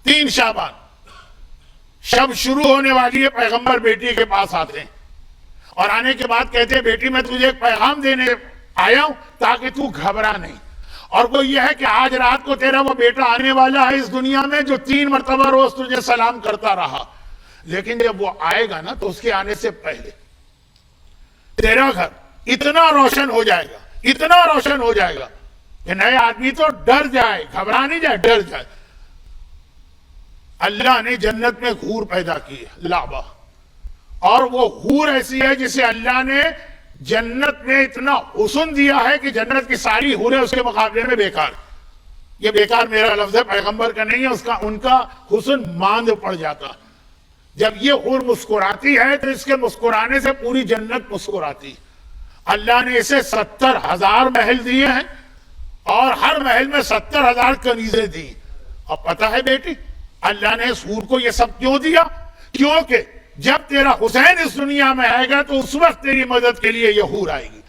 3 شعبان شب شروع ہونے والی ہے، پیغمبر بیٹی کے پاس آتے ہیں اور آنے کے بعد کہتے ہیں بیٹی میں تجھے ایک پیغام دینے آیا ہوں تاکہ تو گھبرا نہیں، اور وہ یہ ہے کہ آج رات کو تیرا وہ بیٹا آنے والا ہے اس دنیا میں جو 3 مرتبہ روز تجھے سلام کرتا رہا، لیکن جب وہ آئے گا نا تو اس کے آنے سے پہلے تیرا گھر اتنا روشن ہو جائے گا، اتنا روشن ہو جائے گا کہ نئے آدمی تو ڈر جائے، گھبرا نہیں جائے، ڈر جائے۔ اللہ نے جنت میں حور پیدا کی ہے، لعبہ، اور وہ حور ایسی ہے جسے اللہ نے جنت میں اتنا حسن دیا ہے کہ جنت کی ساری حوریں اس کے مقابلے میں بیکار۔ یہ بیکار میرا لفظ ہے، پیغمبر کا نہیں ہے، ان کا حسن ماند پڑ جاتا۔ جب یہ حور مسکراتی ہے تو اس کے مسکرانے سے پوری جنت مسکراتی۔ اللہ نے اسے 70,000 محل دیے ہیں اور ہر محل میں 70,000 کنیزیں دی۔ اب پتہ ہے بیٹی اللہ نے اس حور کو یہ سب کیوں دیا؟ کیونکہ جب تیرا حسین اس دنیا میں آئے گا تو اس وقت تیری مدد کے لیے یہ حور آئے گی۔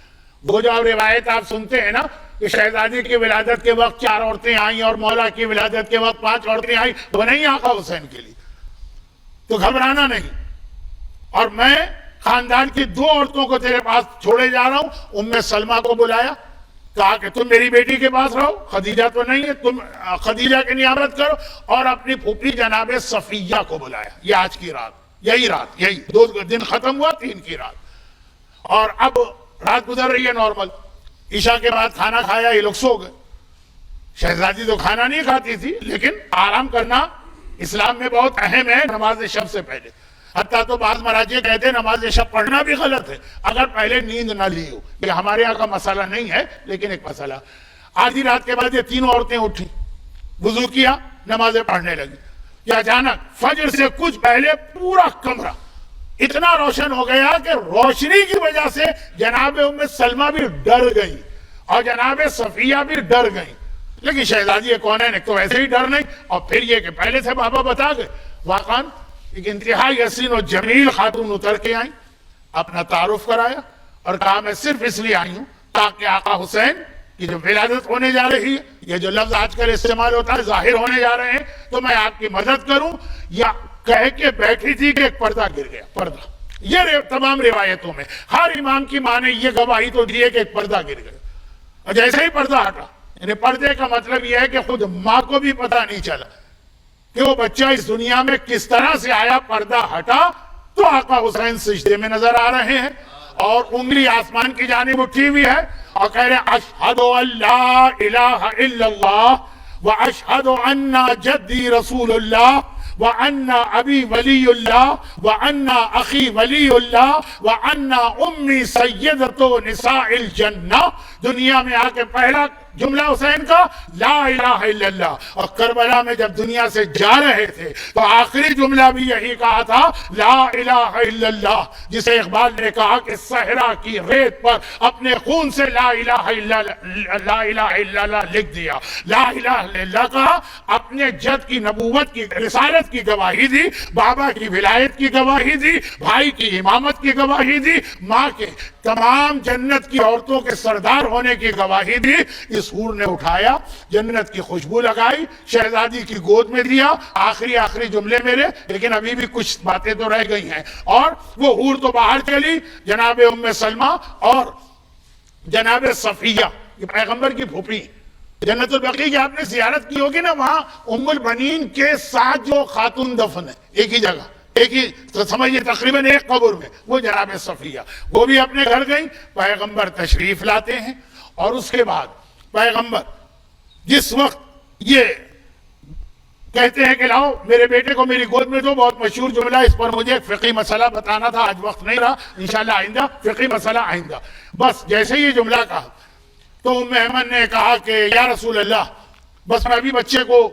وہ جو روایت آپ سنتے ہیں نا کہ شہزادی کی ولادت کے وقت 4 عورتیں آئیں اور مولا کی ولادت کے وقت 5 عورتیں آئیں، وہ نہیں آقا حسین کے لیے، تو گھبرانا نہیں۔ اور میں خاندان کی 2 عورتوں کو تیرے پاس چھوڑے جا رہا ہوں۔ ام سلمہ کو بلایا، کہا کہ تم میری بیٹی کے پاس رہو، خدیجہ تو نہیں ہے، تم خدیجہ کی نیابت کرو، اور اپنی پھوپھی جناب صفیہ کو بلایا۔ یہ آج کی رات، یہی 2 دن ختم ہوا، 3 کی رات، اور اب رات گزر رہی ہے نارمل۔ عشاء کے بعد کھانا کھایا، یہ لوگ سو گئے۔ شہزادی تو کھانا نہیں کھاتی تھی، لیکن آرام کرنا اسلام میں بہت اہم ہے نماز شب سے پہلے۔ حتیٰ تو بعض مراجع کہتے ہیں نماز شب پڑھنا بھی غلط ہے اگر پہلے نیند نہ لی ہو۔ یہ ہمارے یہاں کا مسئلہ نہیں ہے، لیکن ایک مسئلہ۔ آدھی رات کے بعد یہ 3 عورتیں اٹھی، وضو کیا، نمازیں پڑھنے لگی کہ اچانک فجر سے کچھ پہلے پورا کمرہ اتنا روشن ہو گیا کہ روشنی کی وجہ سے جناب ام سلمہ بھی ڈر گئی اور جناب صفیہ بھی ڈر گئی۔ لیکن شہزادی کونین ایک تو ایسے ہی ڈر نہیں، اور پھر یہ کہ پہلے سے بابا بتا گئے۔ واقعاً ایک انتہائی حسین و جمیل خاتون اتر کے آئیں، اپنا تعارف کرایا اور کہا میں صرف اس لیے آئی ہوں تاکہ آقا حسین کی جو ولادت ہونے جا رہی ہے، یہ جو لفظ آج کل استعمال ہوتا ہے ظاہر ہونے جا رہے ہیں، تو میں آپ کی مدد کروں۔ یا کہہ کے بیٹھی تھی کہ ایک پردہ گر گیا، پردہ۔ یہ تمام روایتوں میں ہر امام کی ماں نے یہ گواہی تو دی ہے کہ ایک پردہ گر گیا، اور جیسے ہی پردہ ہٹا، یعنی پردے کا مطلب یہ ہے کہ خود ماں کو بھی پتہ نہیں چلا کہ وہ بچہ اس دنیا میں کس طرح سے آیا۔ پردہ ہٹا تو آقا حسین سجدے میں نظر آ رہے ہیں اور انگلی آسمان کی جانب اٹھی ہوئی ہے اور کہہ رہے ہیں اشہد ان لا الہ الا اللہ واشہد ان جدی رسول اللہ وان ابی ولی اللہ وان اخی ولی اللہ وان امی سیدۃ نساء الجنہ۔ دنیا میں آ کے پہلا جملہ حسین کا لا الہ الا اللہ، اور کربلا میں جب دنیا سے جا رہے تھے تو آخری جملہ بھی یہی کہا تھا لا الہ الا اللہ، جسے اقبال نے کہا کہ صحرا کی ریت پر اپنے خون سے لا الہ الا اللہ لکھ دیا۔ لا الہ الا اللہ کہا، اپنے جد کی نبوت کی رسالت کی گواہی دی، بابا کی ولایت کی گواہی دی، بھائی کی امامت کی گواہی دی، ماں کے تمام جنت کی عورتوں کے سردار ہونے کی گواہی دی۔ اس حور نے اٹھایا، جنت کی خوشبو لگائی، شہزادی کی گود میں دیا، آخری جملے میرے، لیکن ابھی بھی کچھ باتیں تو رہ گئی ہیں، اور وہ حور تو باہر چلی۔ جناب ام سلمہ اور جناب صفیہ، یہ پیغمبر کی پھوپھی، جنت البقیع کی آپ نے زیارت کی ہوگی نا، وہاں ام البنین کے ساتھ جو خاتون دفن ہے ایک ہی جگہ، ایک ہی سمجھئے تقریباً ایک قبر میں، وہ جناب صفیہ، وہ بھی اپنے گھر گئیں۔ پیغمبر تشریف لاتے ہیں اور اس کے بعد پیغمبر جس وقت یہ کہتے ہیں کہ لاؤ میرے بیٹے کو میری گود میں دو، بہت مشہور جملہ، اس پر مجھے ایک فقہی مسئلہ بتانا تھا، آج وقت نہیں رہا، انشاءاللہ آئندہ فقہی مسئلہ آئندہ۔ بس جیسے ہی یہ جملہ کہا تو ام ایمن نے کہا کہ یا رسول اللہ، بس میں ابھی بچے کو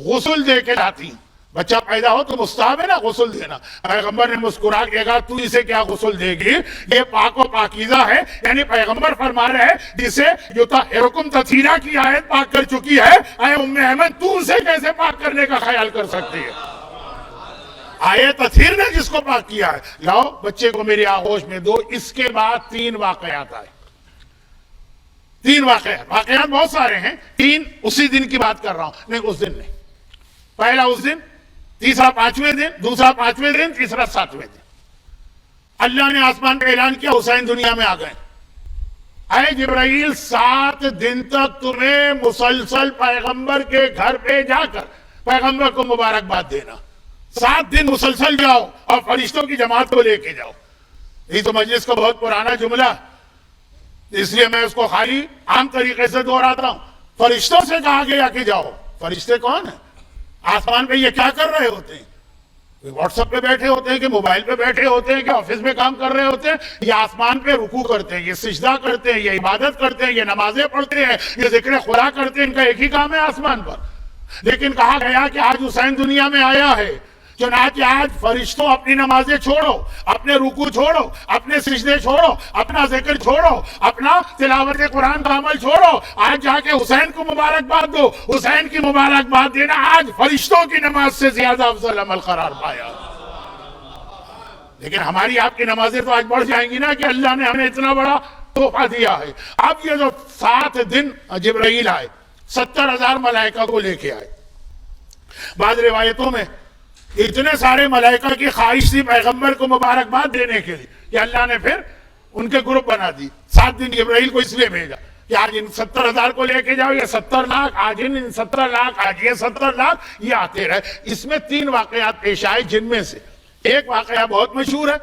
غسل دے کے لاتی ہوں، بچہ پیدا ہو تو مستحب ہے نا غسل دینا۔ پیغمبر نے مسکرا کے کہا تو اسے کیا غسل دے گی، یہ پاک و پاکیزہ ہے، یعنی پیغمبر فرما رہے ہیں جسے یطہرکم تطہیرا کی آیت پاک کر چکی ہے، اے ام ایمن تو اسے کیسے پاک کرنے کا خیال کر سکتی ہے؟ آیت تطہیر نے جس کو پاک کیا ہے، لاؤ بچے کو میری آغوش میں دو۔ اس کے بعد 3 واقعات آئے، 3 واقعات بہت سارے ہیں، 3 اسی دن کی بات کر رہا ہوں، نہیں اس دن نہیں۔ پہلا اس دن تیسرا 5ویں دن، دوسرا 5ویں دن، تیسرا 7ویں دن اللہ نے آسمان کا اعلان کیا، حسین دنیا میں آ گئے. اے جبرائیل 7 دن تک تمہیں مسلسل پیغمبر کے گھر پہ جا کر پیغمبر کو مبارکباد دینا. 7 دن مسلسل جاؤ اور فرشتوں کی جماعت کو لے کے جاؤ. یہ تو مجلس کا بہت پرانا جملہ، اس لیے میں اس کو خالی عام طریقے سے دہراتا ہوں. فرشتوں سے کہا گیا کہ جاؤ. فرشتے کون ہیں؟ آسمان پہ یہ کیا کر رہے ہوتے ہیں؟ واٹس ایپ پہ بیٹھے ہوتے ہیں کہ موبائل پہ بیٹھے ہوتے ہیں کہ آفس میں کام کر رہے ہوتے ہیں؟ یہ آسمان پہ رکوع کرتے ہیں، یہ سجدہ کرتے ہیں، یہ عبادت کرتے ہیں، یہ نمازیں پڑھتے ہیں، یہ ذکر خدا کرتے ہیں. ان کا ایک ہی کام ہے آسمان پر. لیکن کہا گیا کہ آج حسین دنیا میں آیا ہے، چنانچہ آج فرشتوں اپنی نمازیں چھوڑو، اپنے رکوع چھوڑو، اپنے سجدے چھوڑو، اپنا ذکر چھوڑو، اپنا تلاوت قرآن کا عمل چھوڑو، آج جا کے حسین کو مبارکباد دو. حسین کی مبارکباد دینا آج فرشتوں کی نماز سے زیادہ افضل عمل قرار پایا. لیکن ہماری آپ کی نمازیں تو آج بڑھ جائیں گی نا کہ اللہ نے ہمیں اتنا بڑا تحفہ دیا ہے. اب یہ جو 7 دن جبرائیل آئے، 70,000 ملائکہ کو لے کے آئے. بعض روایتوں میں اتنے سارے ملائکہ کی خواہش تھی پیغمبر کو مبارکباد دینے کے لیے کہ اللہ نے پھر ان کے گروپ بنا دی. 7 دن جبرائیل کو اس لیے بھیجا کہ آج ان 70,000 کو لے کے جاؤ، یہ 70 لاکھ، آج ان 70 لاکھ، آج یہ 70 لاکھ، یہ آتے رہے. اس میں 3 واقعات پیش آئے، جن میں سے ایک واقعہ بہت مشہور ہے،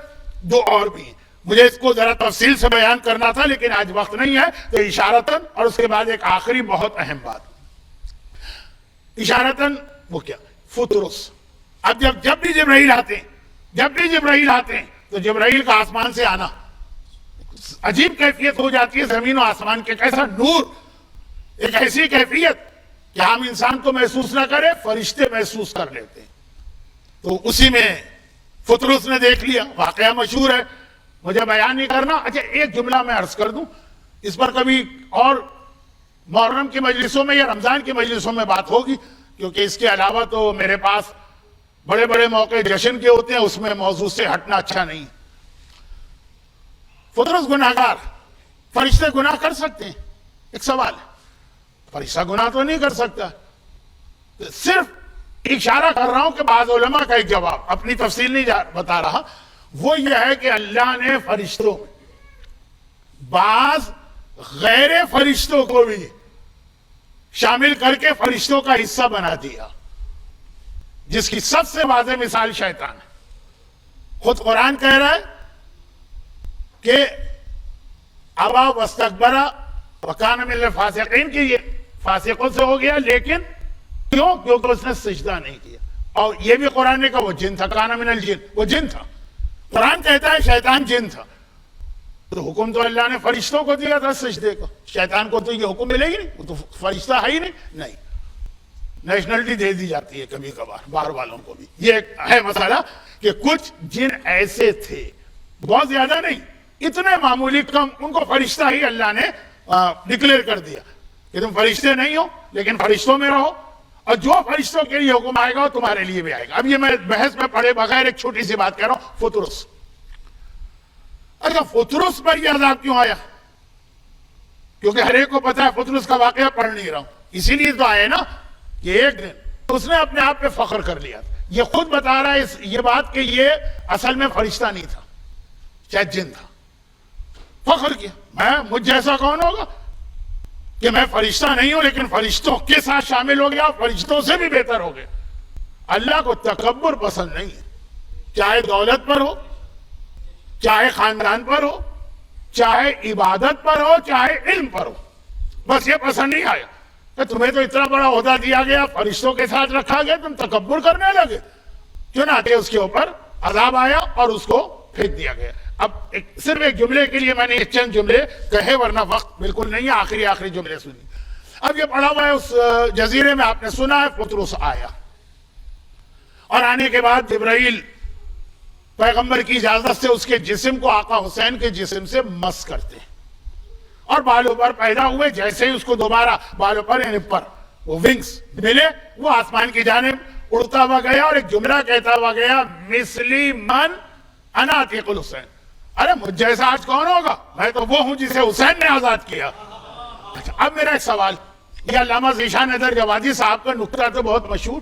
2 اور بھی ہیں. مجھے اس کو ذرا تفصیل سے بیان کرنا تھا لیکن آج وقت نہیں ہے، تو اشارتاً اور اس کے بعد ایک آخری بہت اہم بات. اشارتاً وہ کیا؟ فطرس. اب جب بھی جبرائیل آتے ہیں تو جبرائیل کا آسمان سے آنا عجیب کیفیت ہو جاتی ہے. زمین و آسمان کے کیسا نور، ایک ایسی کیفیت کہ ہم انسان تو محسوس نہ کرے، فرشتے محسوس کر لیتے ہیں. تو اسی میں فطرس نے دیکھ لیا. واقعہ مشہور ہے، مجھے بیان نہیں کرنا. اچھا ایک جملہ میں عرض کر دوں، اس پر کبھی اور محرم کی مجلسوں میں یا رمضان کی مجلسوں میں بات ہوگی، کیونکہ اس کے علاوہ تو میرے پاس بڑے بڑے موقع جشن کے ہوتے ہیں، اس میں موضوع سے ہٹنا اچھا نہیں. فطرس گناہگار، فرشتے گناہ کر سکتے ہیں؟ ایک سوال ہے. فرشتہ گناہ تو نہیں کر سکتا. صرف اشارہ کر رہا ہوں کہ بعض علماء کا ایک جواب، اپنی تفصیل نہیں بتا رہا، وہ یہ ہے کہ اللہ نے فرشتوں میں بعض غیر فرشتوں کو بھی شامل کر کے فرشتوں کا حصہ بنا دیا، جس کی سب سے واضح مثال شیطان ہے. خود قرآن کہہ رہا ہے کہ ابا واستکبر وکان من الفاسقین، کہ یہ فاسقوں سے ہو گیا. لیکن کیوں؟ کیونکہ اس نے سجدہ نہیں کیا. اور یہ بھی قرآن نے کہا وہ جن تھا، کان من الجن، وہ جن تھا. قرآن کہتا ہے شیطان جن تھا. تو حکم تو اللہ نے فرشتوں کو دیا تھا سجدے کو، شیطان کو تو یہ حکم ملے گی نہیں، وہ تو فرشتہ ہے ہی نہیں. نیشنلٹی دے دی جاتی ہے کبھی کبھار باہر والوں کو بھی. یہ ایک ہے مسئلہ کہ کچھ جن ایسے تھے، بہت زیادہ نہیں، اتنے معمولی کم، ان کو فرشتہ ہی اللہ نے ڈکلیئر کر دیا کہ تم فرشتے نہیں ہو لیکن فرشتوں میں رہو، اور جو فرشتوں کے لیے حکم آئے گا وہ تمہارے لیے بھی آئے گا. اب یہ میں بحث میں پڑھے بغیر ایک چھوٹی سی بات کہہ رہا ہوں. فطرس. اچھا فطرس پر یہ عذاب کیوں آیا؟ کیونکہ ہر ایک کو پتا ہے فطرس کا واقعہ پڑھ نہیں رہا ہوں، اسی لیے تو آئے نا کہ ایک دن اس نے اپنے آپ پہ فخر کر لیا. یہ خود بتا رہا ہے یہ بات کہ یہ اصل میں فرشتہ نہیں تھا، شاید جن تھا. فخر کیا، مجھ جیسا کون ہوگا کہ میں فرشتہ نہیں ہوں لیکن فرشتوں کے ساتھ شامل ہو گیا، فرشتوں سے بھی بہتر ہو گیا. اللہ کو تکبر پسند نہیں ہے، چاہے دولت پر ہو، چاہے خاندان پر ہو، چاہے عبادت پر ہو، چاہے علم پر ہو. بس یہ پسند نہیں آیا کہ تمہیں تو اتنا بڑا عہدہ دیا گیا، فرشتوں کے ساتھ رکھا گیا، تم تکبر کرنے لگے. چنانچہ اس کے اوپر عذاب آیا اور اس کو پھینک دیا گیا. اب صرف ایک جملے کے لیے میں نے چند جملے کہے، ورنہ وقت بالکل نہیں ہے. آخری جملے سنی. اب یہ پڑھا ہوا ہے اس جزیرے میں، آپ نے سنا ہے فطرس آیا، اور آنے کے بعد جبرائیل پیغمبر کی اجازت سے اس کے جسم کو آقا حسین کے جسم سے مس کرتے ہیں، اور بالوں پر پیدا ہوئے. جیسے ہی اس کو دوبارہ بالوں پر یعنی پر وہ ونگز ملے، وہ آسمان کی جانب اڑتا ہوا گیا اور ایک جملہ کہتا ہوا گیا، مثلی من انا عتیق الحسین. ارے مجھ جیسا آج کون ہوگا، میں تو وہ ہوں جسے حسین نے آزاد کیا. اب میرا ایک سوال، یہ علامہ ذیشان حیدر جوادی صاحب کا نکتہ تو بہت مشہور،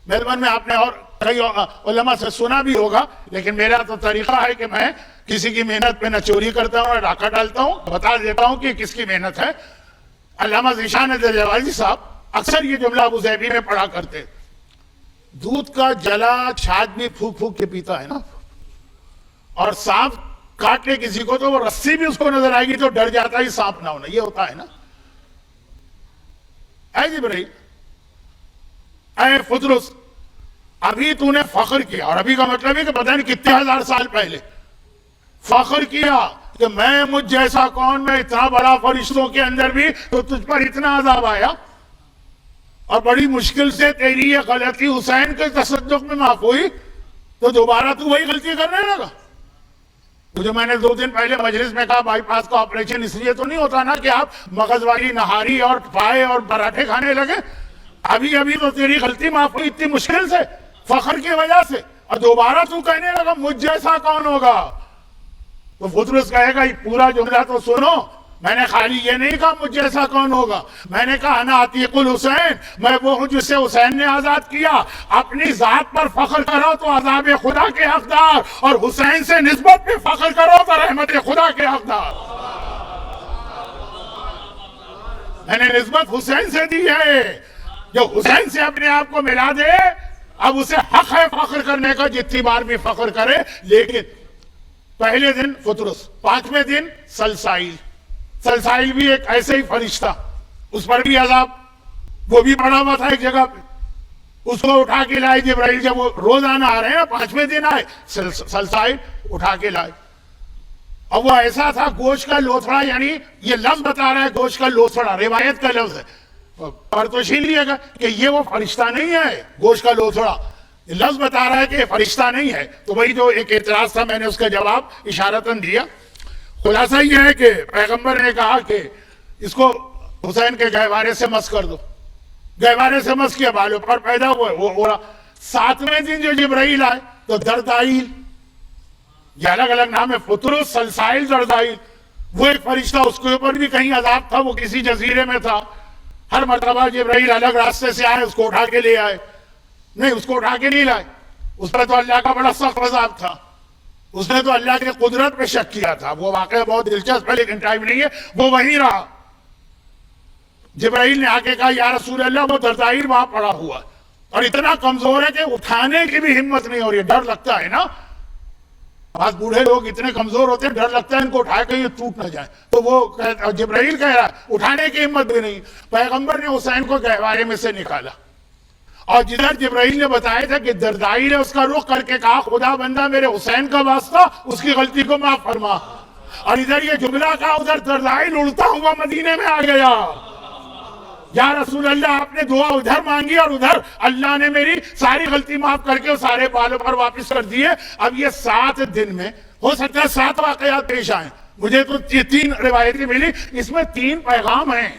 میلبرن میں آپ نے اور کئی علماء سے سنا بھی ہوگا، لیکن میرا تو طریقہ ہے کہ میں کسی کی محنت پہ نہ چوری کرتا ہوں نہ ڈاکہ ڈالتا ہوں، بتا دیتا ہوں کہ کس کی محنت ہے۔ علامہ ذیشان دہلوی صاحب اکثر یہ جملہ ابوظہبی میں پڑھا کرتے، دودھ کا جلا چھاچ بھی پھونک پھونک کے پیتا ہے نا، اور سانپ کاٹ لے کسی کو تو وہ رسی بھی اس کو نظر آئے گی تو ڈر جاتا ہے سانپ نہ ہونا، یہ ہوتا ہے نا۔ اے جبرائیل، اے فطرس، ابھی تو نے فخر کیا، اور ابھی کا مطلب ہے کہ پتہ نہیں کتنے ہزار سال پہلے فخر کیا کہ میں مجھ جیسا کون، میں اتنا بڑا، فرشتوں کے اندر بھی تو تجھ پر اتنا عذاب آیا، اور بڑی مشکل سے تیری یہ غلطی حسین کے تصدق میں معاف ہوئی، تو دوبارہ تو وہی غلطی کرنے لگا۔ جو میں نے 2 دن پہلے مجلس میں کہا بائی پاس کا آپریشن اس لیے تو نہیں ہوتا نا کہ آپ مغز والی نہاری اور پائے اور پراٹھے کھانے لگے، ابھی ابھی تو تیری غلطی معاف ہوئی اتنی مشکل سے، فخر کی وجہ سے، اور دوبارہ تو کہنے لگا مجھ جیسا کون ہوگا۔ تو فطرس کہے گا یہ پورا جملہ تو سنو، میں نے خالی یہ نہیں کہا مجھ جیسا کون ہوگا، میں نے کہا انا عتیق الحسین، میں وہ ہوں جسے حسین نے آزاد کیا۔ اپنی ذات پر فخر کرو تو عذاب خدا کے حقدار، اور حسین سے نسبت پہ فخر کرو تو رحمت خدا کے حقدار۔ میں نے نسبت حسین سے دی ہے، جو حسین سے اپنے آپ کو ملا دے اب اسے حق ہے فخر کرنے کا، جتنی بار بھی فخر کرے۔ لیکن پہلے دن فطرس، 5ویں دن سلسائیل۔ سلسائیل بھی ایک ایسے ہی فرشتہ، اس پر بھی عذاب، وہ بھی پڑا ہوا تھا ایک جگہ پہ، اس کو اٹھا کے لائے جبرائیل، جب وہ روزانہ آ رہے ہیں نا 5ویں دن آئے، سلسائیل اٹھا کے لائے، اور وہ ایسا تھا گوشت کا لوتھڑا، یعنی یہ لفظ بتا رہا ہے گوشت کا لوتھڑا، روایت کا لفظ ہے، پر تو چھین لیا گا کہ یہ وہ فرشتہ نہیں ہے گوشت کا لوتھڑا، لفظ بتا رہا ہے کہ یہ فرشتہ نہیں ہے۔ تو وہی جو ایک اعتراض تھا میں نے اس کا جواب اشارتاً دیا۔ خلاصہ یہ ہے کہ پیغمبر نے کہا کہ اس کو حسین کے گہوارے سے مس کر دو، گہوارے سے مس کیا، بالوں پر پیدا ہوا وہ ہو رہا۔ 7ویں دن جو جبرائیل آئے تو دردائیل، یہ الگ الگ نام ہے، فطرس، سلسائیل، دردائیل، وہ ایک فرشتہ، اس کے اوپر بھی کہیں عذاب تھا، وہ کسی جزیرے میں تھا۔ ہر مرتبہ جبرائیل الگ راستے سے آئے، اس کو اٹھا کے لے آئے، نہیں اس کو اٹھا کے نہیں لائے، اس پر تو اللہ کا بڑا سخت عذاب تھا، اس نے تو اللہ کی قدرت پہ شک کیا تھا۔ وہ واقعہ بہت دلچسپ ہے لیکن ٹائم نہیں ہے، وہ وہیں رہا۔ جبرائیل نے آ کے کہا یا رسول اللہ وہ دردائیل وہاں پڑا ہوا اور اتنا کمزور ہے کہ اٹھانے کی بھی ہمت نہیں ہو رہی ہے، ڈر لگتا ہے نا، بعض بوڑھے لوگ اتنے کمزور ہوتے ہیں ڈر لگتا ہے ان کو اٹھائے کہ یہ ٹوٹ نہ جائے، تو وہ جبرائیل کہہ رہا ہے اٹھانے کی ہمت بھی نہیں۔ پیغمبر نے حسین کو گہوارے میں سے نکالا، اور جدھر جبرائیل نے بتایا تھا کہ دردائیل ہے، اس کا رخ کر کے کہا خدا بندہ میرے حسین کا واسطہ اس کی غلطی کو معاف فرما، اور ادھر یہ جملہ کہا ادھر دردائیل اڑتا ہوا مدینے میں آ گیا، یا رسول اللہ آپ نے دعا ادھر مانگی اور ادھر اللہ نے میری ساری غلطی معاف کر کے سارے بالوں پر واپس کر دیے۔ اب یہ 7 دن میں ہو سکتا ہے 7 واقعات پیش آئیں، مجھے تو 3 روایتیں ملی، اس میں 3 پیغام ہیں،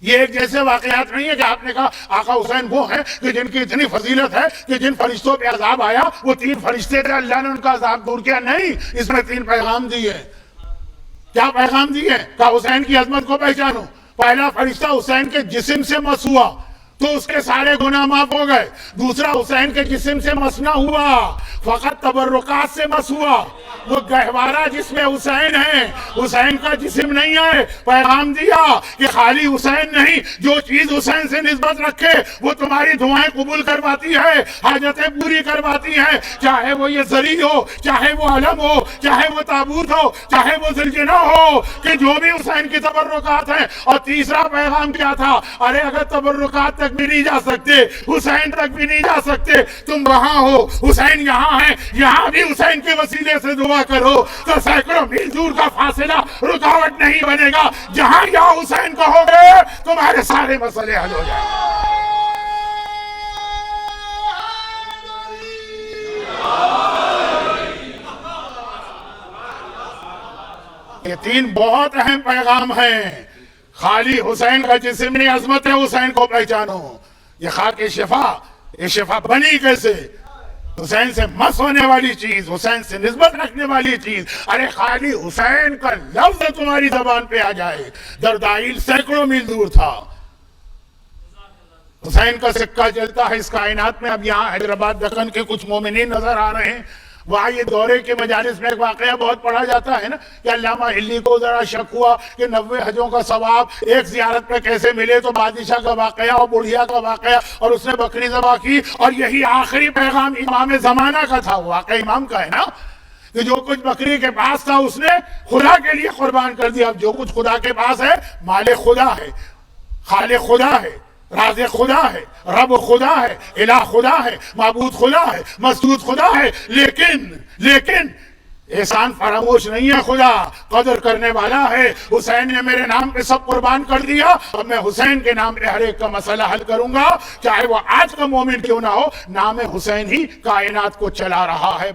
یہ ایک جیسے واقعات نہیں ہے کہ آپ نے کہا آقا حسین وہ ہیں کہ جن کی اتنی فضیلت ہے کہ جن فرشتوں پہ عذاب آیا وہ 3 فرشتے تھے، اللہ نے ان کا عذاب دور کیا، نہیں، اس میں 3 پیغام دیے۔ کیا پیغام دیے؟ کہ حسین کی عظمت کو پہچانو۔ پہلا فرشتہ حسین کے جسم سے مس ہوا تو اس کے سارے گناہ معاف ہو گئے، دوسرا حسین کے جسم سے مس نہ ہوا، فقط تبرکات سے مس ہوا، وہ گہوارہ جس میں حسین ہے، حسین کا جسم نہیں ہے۔ پیغام دیا کہ خالی حسین نہیں، جو چیز حسین سے نسبت رکھے وہ تمہاری دعائیں قبول کرواتی ہے، حاجتیں پوری کرواتی ہے، چاہے وہ یہ زری ہو، چاہے وہ علم ہو، چاہے وہ تابوت ہو، چاہے وہ زلجنہ ہو، کہ جو بھی حسین کی تبرکات ہیں۔ اور تیسرا پیغام کیا تھا؟ ارے اگر تبرکات تک بھی نہیں جا سکتے، حسین تک بھی نہیں جا سکتے، تم وہاں ہو، حسین یہاں ہے، یہاں بھی حسین کے وسیلے سے دعا کرو تو سینکڑوں میل دور کا فاصلہ رکاوٹ نہیں بنے گا، جہاں یا حسین کہو گے تمہارے سارے مسئلے حل ہو جائیں گے۔ یہ 3 بہت اہم پیغام ہیں۔ خالی حسین کا جسم نہیں، عظمت حسین کو پہچانو۔ یہ خاک شفا، یہ شفا بنی کیسے؟ حسین سے مس ہونے والی چیز، حسین سے نسبت رکھنے والی چیز، ارے خالی حسین کا لفظ تمہاری زبان پہ آ جائے۔ دردائیل سینکڑوں میل دور تھا، حسین کا سکہ چلتا ہے اس کائنات میں. اب یہاں حیدرآباد دکن کے کچھ مومنین نظر آ رہے ہیں. وہاں یہ دورے کے مجالس میں ایک واقعہ بہت پڑھا جاتا ہے نا کہ علامہ ہلی کو ذرا شک ہوا کہ 90 حجوں کا ثواب ایک زیارت پہ کیسے ملے. تو بادشاہ کا واقعہ اور بڑھیا کا واقعہ اور اس نے بکری ذبح کی. اور یہی آخری پیغام امام زمانہ کا تھا. واقعہ امام کا ہے نا کہ جو کچھ بکری کے پاس تھا اس نے خدا کے لیے قربان کر دیا. اب جو کچھ خدا کے پاس ہے مال خدا ہے, خالق خدا ہے, رازق خدا ہے, رب خدا ہے, الہ خدا ہے, معبود خدا ہے, مسجود خدا ہے. لیکن احسان فراموش نہیں ہے. خدا قدر کرنے والا ہے. حسین نے میرے نام پہ سب قربان کر دیا. اب میں حسین کے نام پہ ہر ایک کا مسئلہ حل کروں گا, چاہے وہ آج کا مومن کیوں نہ ہو. نام حسین ہی کائنات کو چلا رہا ہے.